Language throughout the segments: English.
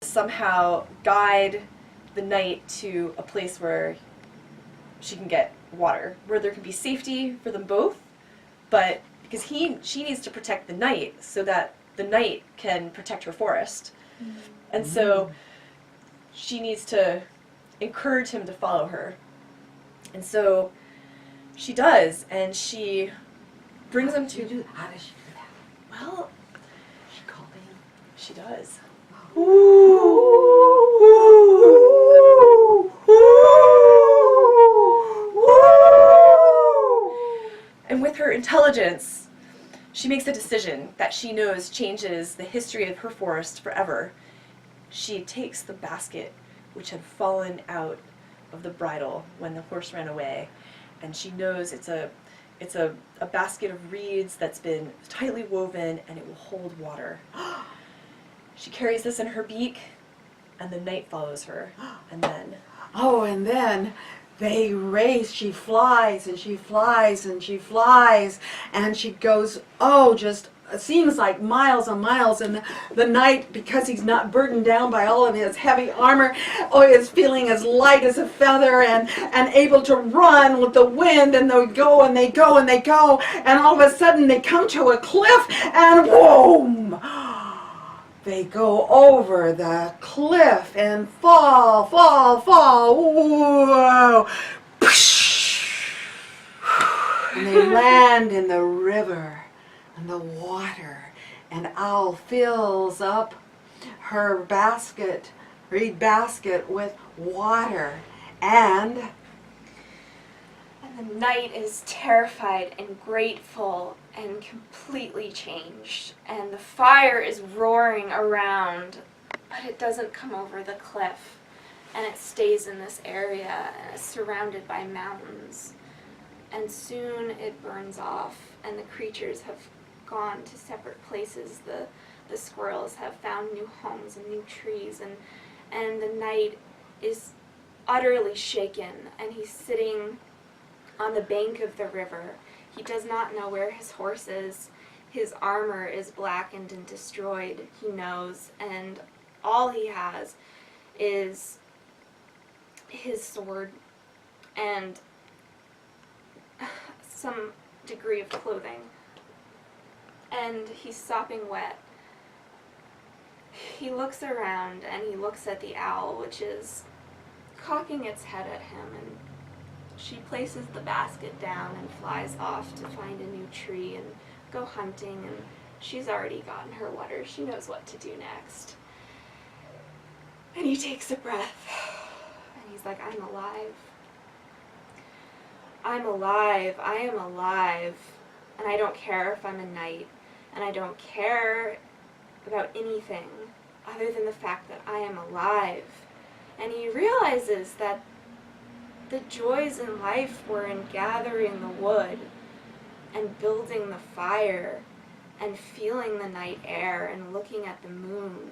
somehow guide the knight to a place where she can get water, where there can be safety for them both, but because she needs to protect the knight so that the knight can protect her forest. Mm-hmm. And so she needs to encourage him to follow her. And so she does, and she brings him to... How does she do that? Well... She called him? She does. And with her intelligence, she makes a decision that she knows changes the history of her forest forever. She takes the basket which had fallen out of the bridle when the horse ran away, and she knows it's a basket of reeds that's been tightly woven, and it will hold water. She carries this in her beak, and the knight follows her, and then... Oh, and then they race. She flies, and she flies, and she flies, and she goes, just seems like miles and miles, and the knight, because he's not burdened down by all of his heavy armor, is feeling as light as a feather, and able to run with the wind, and they go, and they go, and they go, and all of a sudden they come to a cliff, and boom! They go over the cliff and fall, whoa! And they land in the river and the water, and Owl fills up her reed basket with water, and the knight is terrified and grateful and completely changed, and the fire is roaring around, but it doesn't come over the cliff, and it stays in this area, and it's surrounded by mountains, and soon it burns off, and the creatures have gone to separate places. The squirrels have found new homes and new trees, and the knight is utterly shaken, and he's sitting on the bank of the river. He does not know where his horse is. His armor is blackened and destroyed, he knows, and all he has is his sword and some degree of clothing. And he's sopping wet. He looks around and he looks at the owl, which is cocking its head at him, and she places the basket down and flies off to find a new tree and go hunting, and she's already gotten her water. She knows what to do next. And he takes a breath, and he's like, I'm alive. I'm alive. I am alive. And I don't care if I'm a knight, and I don't care about anything other than the fact that I am alive. And he realizes that the joys in life were in gathering the wood and building the fire and feeling the night air and looking at the moon.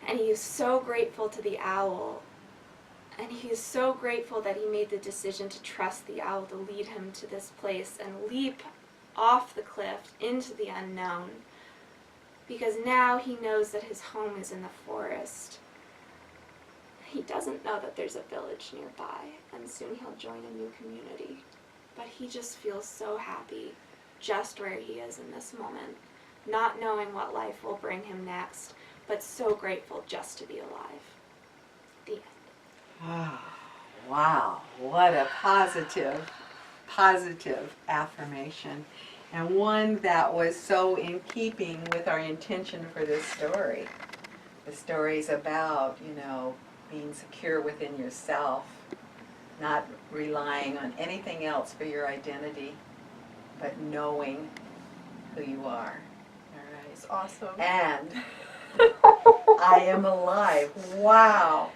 And he is so grateful to the owl, and he is so grateful that he made the decision to trust the owl to lead him to this place and leap off the cliff into the unknown, because now he knows that his home is in the forest. He doesn't know that there's a village nearby, and soon he'll join a new community. But he just feels so happy just where he is in this moment, not knowing what life will bring him next, but so grateful just to be alive. The end. Oh, wow, what a positive affirmation, and one that was so in keeping with our intention for this story. The story's about, being secure within yourself, not relying on anything else for your identity, but knowing who you are. All right. It's awesome. And I am alive. Wow.